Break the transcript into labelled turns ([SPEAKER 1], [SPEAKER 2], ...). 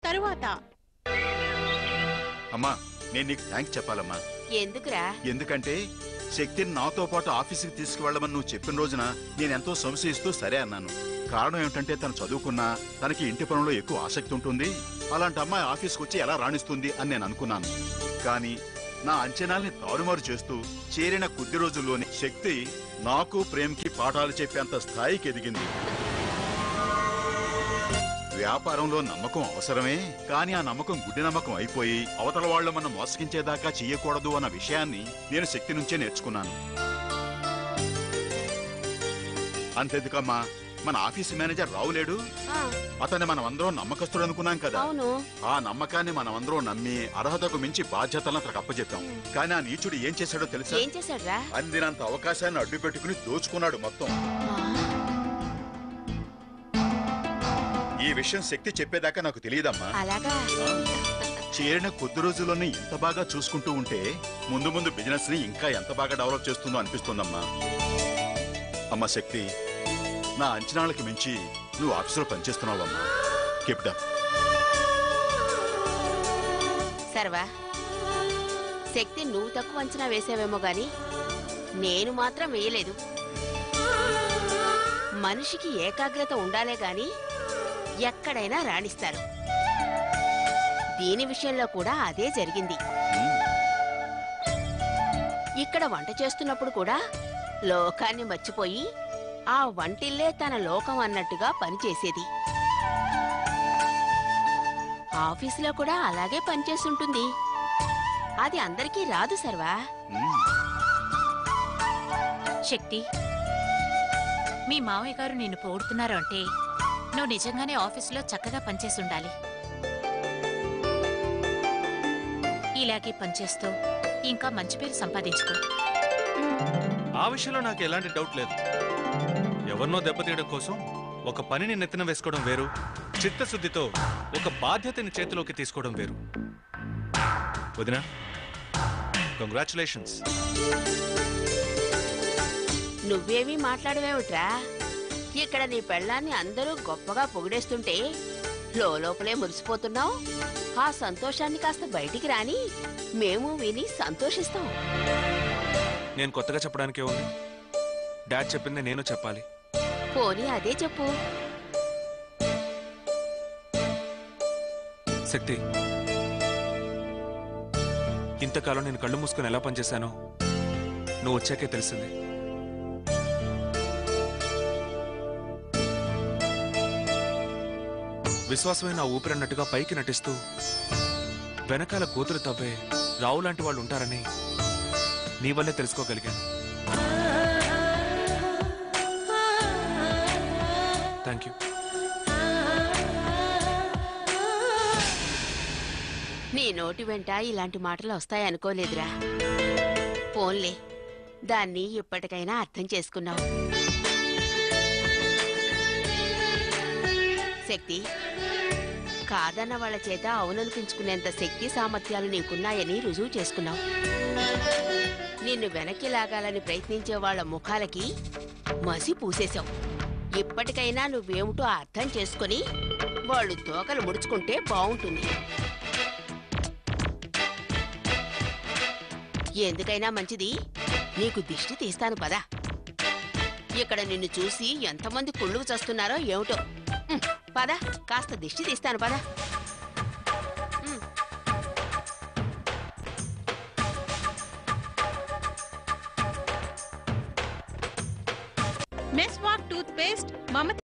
[SPEAKER 1] తరువాత
[SPEAKER 2] అమ్మా నేను నీకు థ్యాంక్స్ చెప్పాలమ్మా.
[SPEAKER 3] ఎందుకురా?
[SPEAKER 2] ఎందుకంటే శక్తిని నాతో పాటు ఆఫీసుకి తీసుకువెళ్ళమని నువ్వు చెప్పిన రోజున నేనెంతో సంశయిస్తూ సరే అన్నాను. కారణం ఏమిటంటే తను చదువుకున్నా తనకి ఇంటి పనుల్లో ఎక్కువ ఆసక్తి ఉంటుంది, అలాంటి అమ్మాయి ఆఫీస్కి వచ్చి ఎలా రాణిస్తుంది అని నేను అనుకున్నాను. కానీ నా అంచనాల్ని తారుమారు చేస్తూ చేరిన కొద్ది రోజుల్లోనే శక్తి నాకు ప్రేమ్కి పాఠాలు చెప్పేంత స్థాయికి ఎదిగింది. వ్యాపారంలో నమ్మకం అవసరమే, కానీ ఆ నమ్మకం గుడ్డి నమ్మకం అయిపోయి అవతల వాళ్లు మనం మోసగించేదాకా చెయ్యకూడదు అన్న విషయాన్ని నేను శక్తి నుంచే నేర్చుకున్నాను. అంతెందుకమ్మా, మన ఆఫీసు మేనేజర్ రావులేడు, అతన్ని మనం అందరం నమ్మకస్తుడు అనుకున్నాం కదా. ఆ నమ్మకాన్ని మనం అందరం నమ్మి అర్హతకు మించి బాధ్యతలను అతనికి అప్పచెప్పాం. కానీ ఆ నీచుడు ఏం చేశాడో తెలుసా? అందినంత అవకాశాన్ని అడ్డు పెట్టుకుని దోచుకున్నాడు మొత్తం. ఈ విషయం శక్తి చెప్పేదాకా నాకు తెలియదమ్మా. చేరిన కొద్ది రోజుల్లోనే ఇంత బాగా చూసుకుంటూ ఉంటే ముందు ముందు బిజినెస్ ని ఇంకా ఎంత బాగా డెవలప్ చేస్తుందో అనిపిస్తుందమ్మా. అమ్మా శక్తి, నా అంచనాలకు మించి నువ్వు ఆఫీసులో పనిచేస్తున్నావమ్మా. Keep it up.
[SPEAKER 3] సర్వా, శక్తి నువ్వు తక్కువ అంచనా వేసావేమో గాని నేను మాత్రం వేయలేదు. మనిషికి ఏకాగ్రత ఉండాలే గాని ఎక్కడైనా రాణిస్తారు. దీని విషయంలో కూడా అదే జరిగింది. ఇక్కడ వంట చేస్తున్నప్పుడు కూడా లోకాన్ని మర్చిపోయి ఆ వంటిల్లే తన లోకం అన్నట్టుగా పనిచేసేది. ఆఫీసులో కూడా అలాగే పనిచేస్తుంటుంది. అది అందరికీ రాదు సర్వా.
[SPEAKER 4] శక్తి, మీ మావయ్య గారు నిన్ను పొగుడుతున్నారు అంటే నువ్వు నిజంగానే ఆఫీసులో చక్కగా పనిచేసి ఉండాలి. ఇలాగే పనిచేస్తూ ఇంకా మంచి పేరు సంపాదించుకో.
[SPEAKER 5] ఆ విషయంలో నాకు ఎలాంటి డౌట్ లేదు. ఎవరినో దెబ్బతీయడం కోసం ఒక పనిని నెత్తిన వేసుకోవడం వేరు, చిత్తశుద్ధితో ఒక బాధ్యతని చేతిలోకి తీసుకోవడం వేరు. వదినా, కంగ్రాచులేషన్స్.
[SPEAKER 3] నువ్వేమీ మాట్లాడవేమిట్రా? ఇక్కడ నీ పెళ్ళాన్ని అందరూ గొప్పగా పొగిడేస్తుంటే లోపలే మురిసిపోతున్నావు. ఆ సంతోషాన్ని కాస్త బయటికి రాని మేము విని సంతోషిస్తాం.
[SPEAKER 5] నేను కొత్తగా చెప్పడానికే ఉంది. డాడ్ చెప్పింది నేను చెప్పాలి.
[SPEAKER 3] పోనీ అదే చెప్పు.
[SPEAKER 5] శక్తి, ఇంతకాలం నేను కళ్ళు మూసుకొని ఎలా పనిచేశానో నువ్వు వచ్చాకే తెలిసింది. విశ్వాసమే నా ఊపిరన్నట్టుగా పైకి నటిస్తూ వెనకాల గోతులు తవ్వే రావు లాంటి వాళ్ళు ఉంటారని నీ వల్లే తెలుసుకోగలిగాను. Thank you.
[SPEAKER 3] నీ నోటి వెంట ఇలాంటి మాటలు వస్తాయనుకోలేదురా. పోన్లే, దాన్ని ఇప్పటికైనా అర్థం చేసుకున్నావు. శక్తి, కాదన్న వాళ్ళ చేత అవుననిపించుకునేంత శక్తి సామర్థ్యాలు నీకున్నాయని రుజువు చేసుకున్నావు. నిన్ను వెనక్కి లాగాలని ప్రయత్నించే వాళ్ళ ముఖాలకి మసి పూసేశావు. ఇప్పటికైనా నువ్వేమిటో అర్థం చేసుకుని వాళ్ళు తోకలు ముడుచుకుంటే బావుంటుంది. ఎందుకైనా మంచిది, నీకు దిష్టి తీస్తాను పదా. ఇక్కడ నిన్ను చూసి ఎంతమంది కుళ్ళుకు చస్తున్నారో ఏమిటో. పద, కాస్త దిష్టి తీస్తాను పద.
[SPEAKER 1] మెస్వాక్ టూత్ పేస్ట్ మమత